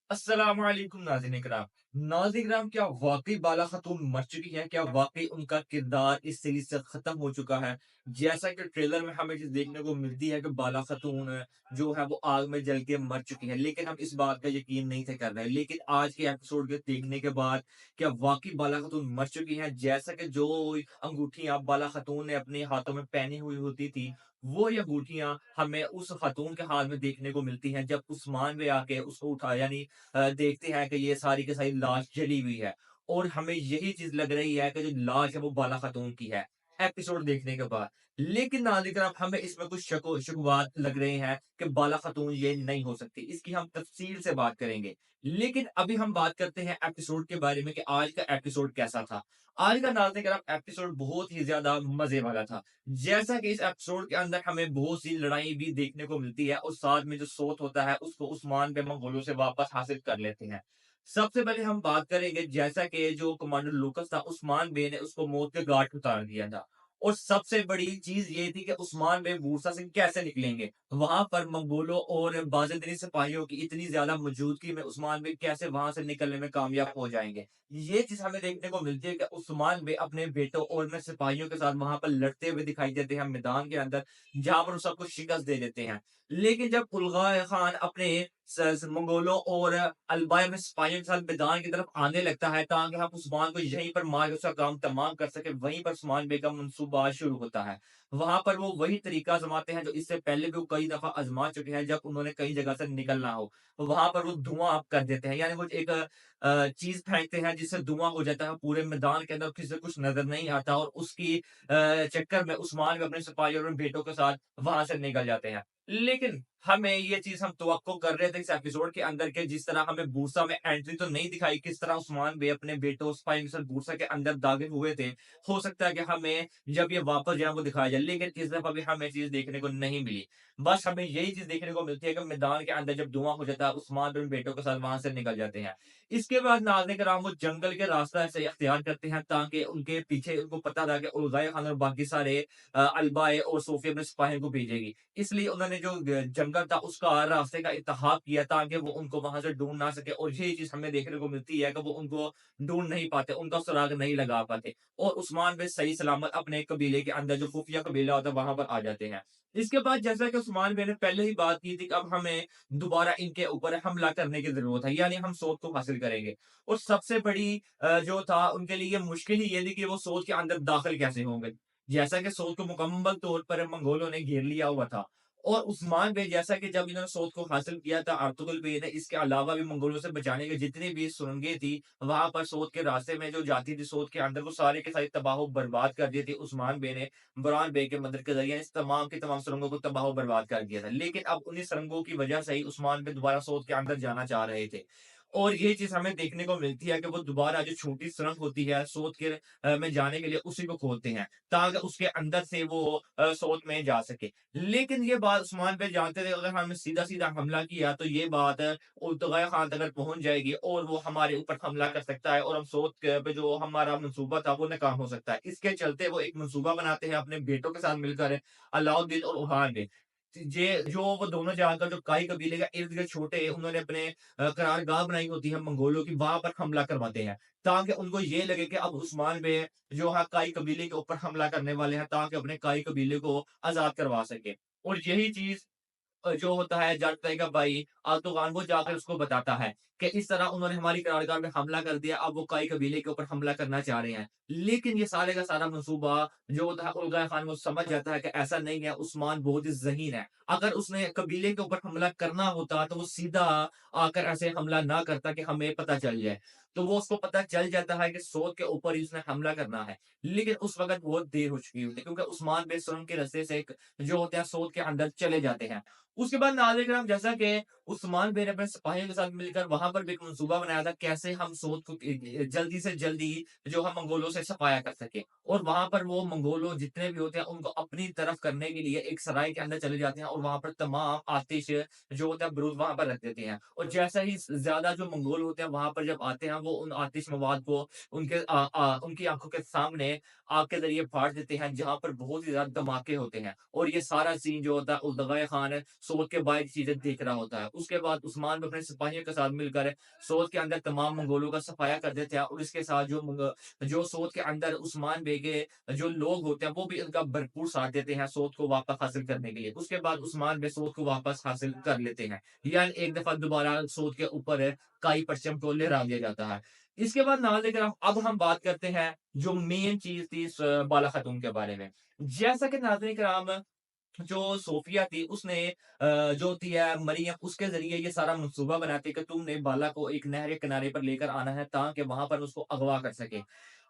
अस्सलामुअलैकुम नाज़रीन इकराम। नाज़रीन इकराम, क्या वाक़ई बाला ख़ातून मर चुकी हैं? क्या वाक़ई उनका किरदार इस सीरीज़ से ख़त्म हो चुका है? जैसा कि ट्रेलर में हमें चीज़ देखने को मिलती है कि बाला ख़ातून जो है वो आग में जल के मर चुकी है, लेकिन हम इस बात का यकीन नहीं थे कर रहे। लेकिन आज के एपिसोड के देखने के बाद क्या वाक़ई बाला ख़ातून मर चुकी हैं? जैसा कि जो अंगूठियाँ बाला ख़ातून ने अपने हाथों में पहनी हुई होती थी, वो ये अंगूठियाँ हमें उस ख़ातून के हाथ में देखने को मिलती हैं जब उस्मान बे आके उसको उठाया, यानी देखते हैं कि ये सारी की सारी लाश जली हुई है और हमें यही चीज़ लग रही है कि जो लाश है वो बाला खातून की है, एपिसोड देखने के बाद। लेकिन नाज़रीन अब हमें इसमें कुछ शुबहात लग रहे हैं कि बाला खातून ये नहीं हो सकती। इसकी हम तफ़सील से बात करेंगे। लेकिन अभी हम बात करते हैं एपिसोड के बारे में कि आज का एपिसोड कैसा था। आज का नाज़रीन एपिसोड बहुत ही ज़्यादा मज़े वाला था। जैसा कि इस एपिसोड के अंदर हमें बहुत सी लड़ाई भी देखने को मिलती है और साथ में जो सोत होता है उसको उस्मान बे मंगोलों से वापस हासिल कर लेते हैं। सबसे पहले हम बात करेंगे, जैसा कि जो कमांडर लूकस था, उस्मान बे ने उसको मौत के घाट उतार दिया था। और सबसे बड़ी चीज़ ये थी कि उस्मान बे मूसा से कैसे निकलेंगे? वहाँ पर मंगोलों और बाज़ंतरी सिपाहियों की इतनी ज़्यादा मौजूदगी में उस्मान बे कैसे वहाँ से निकलने में कामयाब हो जाएँगे? ये चीज़ हमें देखने को मिलती है कि उस्मान बे अपने बेटों और अपने सिपाहियों के साथ वहाँ पर लड़ते हुए दिखाई देते हैं मैदान के अंदर, जहाँ पर वो सबको शिकस्त दे देते हैं। लेकिन जब उलग़ाए खान अपने स मंगोलों और अल्बाई में सिपाहियों के साथ मैदान की तरफ आने लगता है ताकि हम उस्मान को यहीं पर मार के उसका काम तमाम कर सकें, वहीं पर उस्मान बे का मंसूबा शुरू होता है। वहाँ पर वो वही तरीका आज़माते हैं जो इससे पहले भी वो कई दफ़ा आज़मा चुके हैं जब उन्होंने कई जगह से निकलना हो। वहाँ पर वो धुआँ कर देते हैं, यानी वो एक चीज़ फेंकते हैं जिससे धुआँ हो जाता है पूरे मैदान के अंदर, किसी को कुछ नज़र नहीं आता और उसकी चक्कर में उस्मान भी अपने सिपाहियों और बेटों के साथ वहाँ से निकल जाते हैं। लेकिन हमें ये चीज़ हम तवक्को कर रहे थे इस एपिसोड के अंदर के, जिस तरह हमें बूरसा में एंट्री तो नहीं दिखाई, किस तरह उस्मान बे अपने बेटों सिपाहियों के साथ बूरसा के अंदर दाखिल हुए थे। हो सकता है कि हमें जब ये वापस जाएँ वो दिखाया जाए, लेकिन इस दफ़ा भी हमें चीज़ देखने को नहीं मिली। बस हमें यही चीज़ देखने को मिलती है कि मैदान के अंदर जब धुआँ हो जाता है, उस्मान बे अपने बेटों के साथ वहाँ से निकल जाते हैं। इसके बाद नाज़रीन कराम वो जंगल के रास्ता ऐसे इख्तियार करते हैं ताकि उनके पीछे उनको पता था कि उलग़ाए खान और बाकी सारे अल्बाए और सोफिया अपने सिपाहियों को भेजेगी। इसलिए उन्होंने जो जंगल था उसका रास्ते का इंतखाब किया ताकि वो उनको वहाँ से ढूँढ ना सके, और यही चीज़ हमें देखने को मिलती है कि वो उनको ढूँढ नहीं पाते, उनका सुराग नहीं लगा पाते और उस्मान बे सही सलामत अपने कबीले के अंदर, जो खुफिया कबीला होता है, वहाँ पर आ जाते हैं। इसके बाद जैसा कि उस्मान बे ने पहले ही बात की थी कि अब हमें दोबारा इनके ऊपर हमला करने की ज़रूरत है, यानी हम सोत को हासिल करेंगे। और सबसे बड़ी जो था उनके लिए मुश्किल ही ये थी कि वो सोत के अंदर दाखिल कैसे होंगे? जैसा कि सोत को मुकम्मल तौर पर मंगोलों ने घेर लिया हुआ था और उस्मान बे, जैसा कि जब इन्होंने सोत को हासिल किया था, अर्तुगरुल बे ने इसके अलावा भी मंगोलों से बचाने की जितनी भी सुरंगें थी, वहाँ पर सोत के रास्ते में जो जाती थी सोत के अंदर, वो सारी की सारी तबाह व बर्बाद कर दी थी उस्मान बे ने, बुरहान बे के मदद के ज़रिए इस तमाम की तमाम सुरंगों को तबाह व बर्बाद कर दिया था। लेकिन अब उन्हीं सुरंगों की वजह से ही उस्मान बे दोबारा सोत के अंदर जाना चाह रहे थे। और ये चीज़ हमें देखने को मिलती है कि वो दोबारा जो छोटी सुरंग होती है सोत के में जाने के लिए, उसी को खोदते हैं ताकि उसके अंदर से वो सोत में जा सके। लेकिन ये बात उस्मान बे जानते थे, अगर हमने सीधा-सीधा हमला किया तो ये बात उलतगय खान तक अगर पहुँच जाएगी और वो हमारे ऊपर हमला कर सकता है और हम सोत के पे जो हमारा मंसूबा था वो नाकाम हो सकता है। इसके चलते वो एक मंसूबा बनाते हैं अपने बेटों के साथ मिलकर, अलाउद्दीन और उल्हान बे। जे जो वो दोनों जाकर जो काई कबीले का इर्द-गिर्द छोटे उन्होंने अपने करारगाह बनाई होती है मंगोलों की, वहाँ पर हमला करवाते हैं। ताकि उनको ये लगे कि अब उस्मान बे जो है काई कबीले के ऊपर हमला करने वाले हैं ताकि अपने काई कबीले को आज़ाद करवा सके। और यही चीज़ जो होता है जट का भाई आल्तोगान, वो जाकर उसको बताता है कि इस तरह उन्होंने हमारी करारगाह में हमला कर दिया, अब वो काई कबीले के ऊपर हमला करना चाह रहे हैं। लेकिन ये सारे का सारा मंसूबा जो होता है, उलग़ाए खान वो समझ जाता है कि ऐसा नहीं है, उस्मान बहुत ही ज़हीन है। अगर उसने कबीले के ऊपर हमला करना होता तो वो सीधा आकर ऐसे हमला ना करता कि हमें पता चल जाए। तो वो उसको पता चल जाता है कि सोत के ऊपर ही उसने हमला करना है। लेकिन उस वक़्त बहुत देर हो चुकी होती है क्योंकि उस्मान बे सुरंग के रास्ते से जो होते हैं सोत के अंदर चले जाते हैं। उसके बाद नाज़िर करम, जैसा कि उस्मान बिन अपने सिपाहियों के साथ मिलकर वहाँ पर भी एक मंसूबा बनाया था कैसे हम सोत को जल्दी से जल्दी जो हम मंगोलों से सफाया कर सकें। और वहाँ पर वो मंगोलों जितने भी होते हैं उनको अपनी तरफ करने के लिए एक सराय के अंदर चले जाते हैं और वहाँ पर तमाम आतिश जो होता है बारूद वहाँ पर रख देते हैं। और जैसा ही ज़्यादा जो मंगोल होते हैं वहाँ पर जब आते हैं, वो उन आतिश मवाद को उनकी आँखों के सामने आग के ज़रिए फाड़ देते हैं, जहाँ पर बहुत ही ज़्यादा धमाके होते हैं। और ये सारा सीन जो होता है, उलतगाय खान सोच के बाहर चीज़ें देख रहा होता है। उसके बाद उस्मान भी अपने सिपाहियों के साथ मिलकर सोच के अंदर तमाम मंगोलों का सफाया कर देते हैं और इसके साथ जो सोच के अंदर उस्मान बे के जो लोग होते हैं, वो भी इनका भरपूर साथ देते हैं सोच को वापस हासिल करने के लिए। उसके बाद उस्मान बे सोच को वापस हासिल कर लेते हैं। यानी एक दफ़ा दोबारा सोच के ऊपर काई परचम को लहरा दिया जाता है। इसके बाद नाज़िर अब हम बात करते हैं जो मेन चीज़ थी बाला खातून के बारे में। जैसा कि नाज़रीन किराम जो सोफिया थी उसने जो थी मरियम उसके ज़रिए ये सारा मंसूबा बनाती कि तुमने बाला को एक नहर के किनारे पर लेकर आना है ताकि वहाँ पर उसको अगवा कर सके।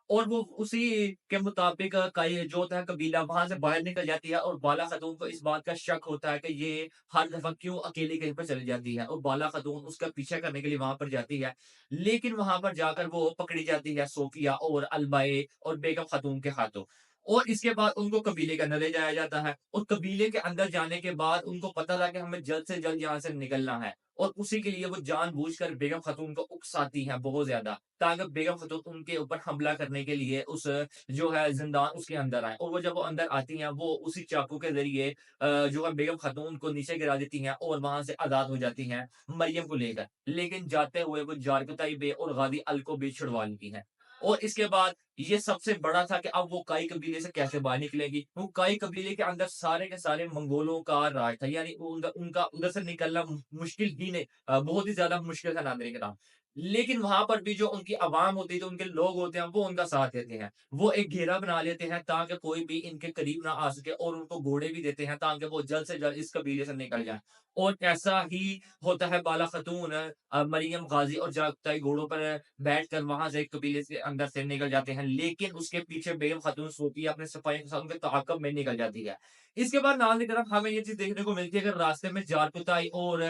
और वो उसी के मुताबिक कई जो होता है कबीला वहाँ से बाहर निकल जाती है और बाला खातून को इस बात का शक होता है कि ये हर दफ़ा क्यों अकेली कहीं पर चली जाती है और बाला खातून उसका पीछा करने के लिए वहाँ पर जाती है। लेकिन वहाँ पर जाकर वो पकड़ी जाती है सोफिया और अलबाए और बेगम खातून के हाथों। और इसके बाद उनको कबीले के अंदर ले जाया जाता है और कबीले के अंदर जाने के बाद उनको पता था कि हमें जल्द से जल्द यहाँ से निकलना है। और उसी के लिए वो जानबूझकर बेगम खातून को उकसाती हैं बहुत ज़्यादा, ताकि बेगम खातून उनके ऊपर हमला करने के लिए उस जो है ज़िंदान उसके अंदर आएँ। और वो अंदर आती हैं, वो उसी चाकू के ज़रिए जो है बेगम खातून को नीचे गिरा देती हैं और वहाँ से आज़ाद हो जाती हैं मरियम को लेकर। लेकिन जाते हुए वो जारकताई बे और गाज़ी अल को भी छुड़वा लेती हैं। और इसके बाद ये सबसे बड़ा था कि अब वो काई कबीले से कैसे बाहर निकलेगी? वो काई कबीले के अंदर सारे के सारे मंगोलों का राज था, यानी वो उनका उनका उधर से निकलना मुश्किल ही नहीं, बहुत ही ज़्यादा मुश्किल था नाज़रीन किराम। लेकिन वहाँ पर भी जो उनकी आवाम होती है, जो उनके लोग होते हैं, वो उनका साथ देते हैं। वो एक घेरा बना लेते हैं ताकि कोई भी इनके करीब ना आ सके और उनको घोड़े भी देते हैं ताकि वो जल्द से जल्द इस कबीले से निकल जाएँ। और ऐसा ही होता है बाला खातून मरियम गाज़ी और चागताई घोड़ों पर बैठकर वहाँ से कबीले से अंदर से निकल जाते हैं। लेकिन उसके पीछे बेगम खातून सूफिया अपने सिपाहियों के साथ उनके ताक़ब में निकल जाती है। इसके बाद नाज़ की तरफ हमें ये चीज़ देखने को मिलती है कि रास्ते में जारकुताई और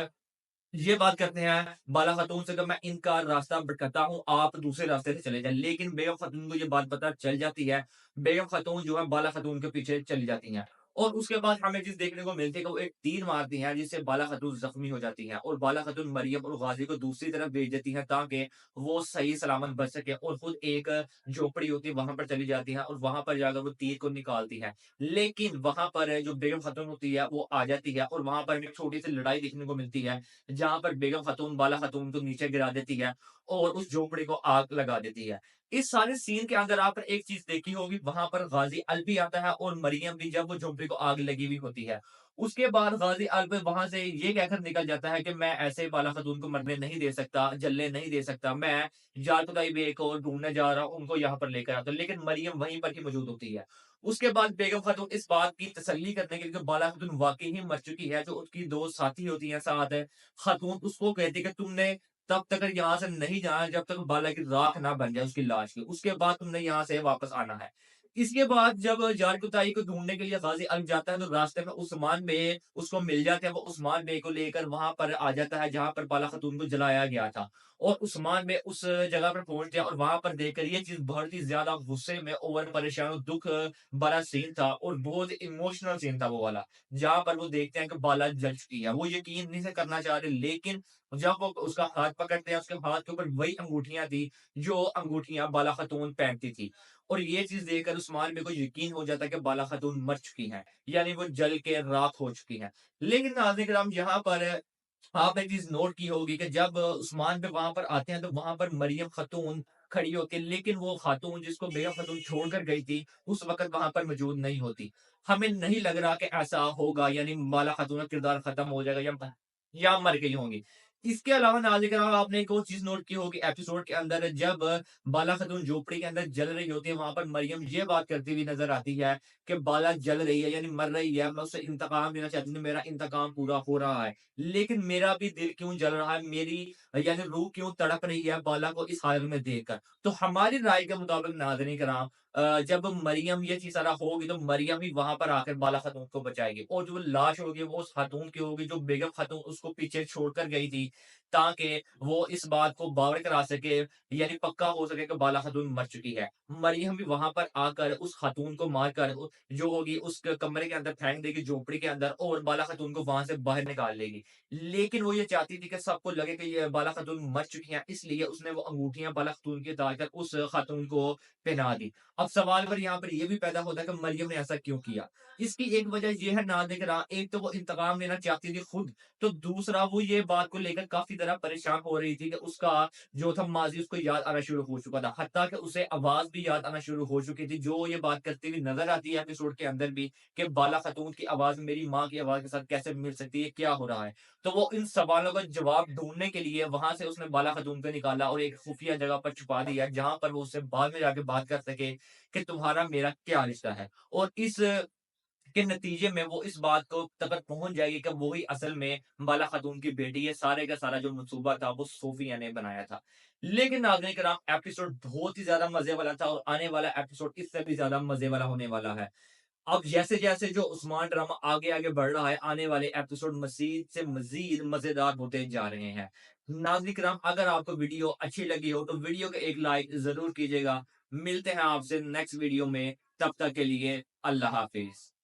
ये बात करते हैं बाला खातून से कि मैं इनका रास्ता भटकाता हूँ, आप दूसरे रास्ते से चले जाएँ। लेकिन बेगम खातून को ये बात पता चल जाती है। बेगम खातून जो है बाला खातून के पीछे चली जाती हैं। और उसके बाद हमें चीज़ देखने को मिलती है कि वो एक तीर मारती हैं जिससे बाला खातून ज़ख्मी हो जाती हैं और बाला खातून मरियम और गाज़ी को दूसरी तरफ भेज देती हैं ताकि वो सही सलामत बच सके और खुद एक झोपड़ी होती है वहाँ पर चली जाती हैं और वहाँ पर जाकर वो तीर को निकालती हैं। लेकिन वहाँ पर जो बेगम खातून होती है वो आ जाती है और वहाँ पर एक छोटी-सी लड़ाई देखने को मिलती है। जहाँ पर बेगम खातून बाला खातून को नीचे गिरा देती है और उस झोपड़ी को आग लगा देती है। इस सारे सीन के अंदर आपने एक चीज़ देखी होगी, वहाँ पर गाज़ी अल भी आता है और मरियम भी, जब वो झोपड़ी को आग लगी हुई होती है। उसके बाद गाज़ी अल पे वहाँ से ये कहकर निकल जाता है कि मैं ऐसे बाला खातून को मरने नहीं दे सकता, जलने नहीं दे सकता। मैं जारकुदाई बे को ढूँढने जा रहा हूँ, उनको यहाँ पर लेकर आता हूँ। लेकिन मरियम वहीं पर ही मौजूद होती है। उसके बाद बेगम खातून इस बात की तसल्ली करने के लिए कि बाला खातून वाक़ई ही मर चुकी है, जो उसकी 2 साथी होती हैं साथ, खातून उसको कहती है कि तुमने तब तक यहाँ से नहीं जाना जब तक बाला की राख ना बन जाए उसकी लाश की। उसके बाद तुमने यहाँ से वापस आना है। इसके बाद जब जारकुताई को ढूँढने के लिए गाज़ी अल्म जाता है तो रास्ते में उस्मान बे उसको मिल जाते हैं। वो उस्मान बे को लेकर वहाँ पर आ जाता है जहाँ पर बाला खातून को जलाया गया था। और उस्मान बे उस जगह पर पहुँचते हैं और वहाँ पर देखकर ये चीज़ बहुत ही ज़्यादा गुस्से में और परेशान और दुःख भरा सीन था और बहुत इमोशनल सीन था वो वाला। जहाँ पर वो देखते हैं कि बाला जल चुकी है। वो यकीन नहीं से करना चाह रहे, लेकिन जब वो उसका हाथ पकड़ते हैं, उसके हाथ के ऊपर वही अंगूठियाँ थी, जो अंगूठियाँ बाला खातून पहनती थी। और ये चीज़ देखकर उस्मान बेग को यकीन हो जाता है कि बाला खातून मर चुकी हैं, यानी वो जल के राख हो चुकी हैं। लेकिन नाज़रीन किराम, यहाँ पर आपने एक चीज़ नोट की होगी कि जब उस्मान बेग वहाँ पर आते हैं, तो वहाँ पर मरियम खातून खड़ी होती है, लेकिन वो खातून जिसको बेगम खातून छोड़कर गई थी, उस वक़्त वहाँ पर मौजूद नहीं होती। हमें नहीं लग रहा कि ऐसा होगा, यानी बाला खातून का किरदार खत्म हो जाएगा या मर गई होंगी। इसके अलावा नाज़रीन किराम, आपने एक और चीज़ नोट की होगी एपिसोड के अंदर, जब बाला खातून झोपड़ी के अंदर जल रही होती है, वहाँ पर मरियम ये बात करती हुई नज़र आती है कि बाला जल रही है, यानी मर रही है, मैं उससे इंतकाम लेना चाहती हूँ, मेरा इंतकाम पूरा हो रहा है। लेकिन मेरा भी दिल क्यों जल रहा है, मेरी यानी रूह क्यों तड़प रही है बाला को इस हाल में देखकर। तो हमारी राय के मुताबिक नाज़रीन किराम, जब मरियम ये चीज़ सारा होगी तो मरियम ही वहाँ पर आकर बाला खातून को बचाएगी और जो लाश होगी वो उस खातून की होगी जो बेगम खातून उसको पीछे छोड़कर गई थी। ताकि वो इस बात को बावर करा सके, यानी पक्का हो सके कि बाला खातून मर चुकी है। मरियम भी वहाँ पर आकर उस खातून को मारकर जो होगी उस कमरे के अंदर फेंक देगी, झोपड़ी के अंदर, और बाला खातून को वहाँ से बाहर निकाल लेगी। लेकिन वो ये चाहती थी कि सबको लगे कि ये बाला खातून मर चुकी हैं, इसलिए उसने वो अंगूठियाँ बाला खातून की उतार कर उस खातून को पहना दी। अब सवाल पर यहाँ पर ये भी पैदा होता है कि मरियम ने ऐसा क्यों किया? इसकी एक वजह ये है नादिरा, एक तो वो इंतकाम लेना चाहती थी खुद, तो दूसरा वो ये बात को लेकर काफ़ी ज़्यादा परेशान हो रही थी कि उसका जो था माज़ी उसको याद आना शुरू हो चुका था। हत्ता कि उसे आवाज़ भी याद आना शुरू हो चुकी थी, जो ये बात करती हुई नज़र आती है एपिसोड के अंदर भी, कि बाला खातून की आवाज़ मेरी माँ की आवाज़ के साथ कैसे मिल सकती है, क्या हो रहा है? तो वो इन सवालों का जवाब ढूँढने के लिए वहाँ से उसने बाला खातून को निकाला और एक खुफिया जगह पर छुपा दिया, जहाँ पर वो उससे बाद में जाके बात कर सके कि तुम्हारा मेरा क्या रिश्ता है? और इस के नतीजे में वो इस बात को तक पहुँच जाएगी कि वो ही असल में बाला खातून की बेटी है। सारे का सारा जो मंसूबा था वो सोफिया ने बनाया था। लेकिन नाज़रीन कराम, एपिसोड बहुत ही ज़्यादा मज़े वाला था और आने वाला एपिसोड इससे भी ज़्यादा मज़े वाला होने वाला है। अब जैसे-जैसे जो उस्मान ड्रामा आगे-आगे बढ़ रहा है, आने वाले एपिसोड मज़ीद से मज़ीद मज़ेदार होते जा रहे हैं। नाज़रीन किराम, अगर आपको वीडियो अच्छी लगी हो, तो वीडियो को एक लाइक ज़रूर कीजिएगा। मिलते हैं आपसे नेक्स्ट वीडियो में, तब तक के लिए अल्लाह हाफ़िज़।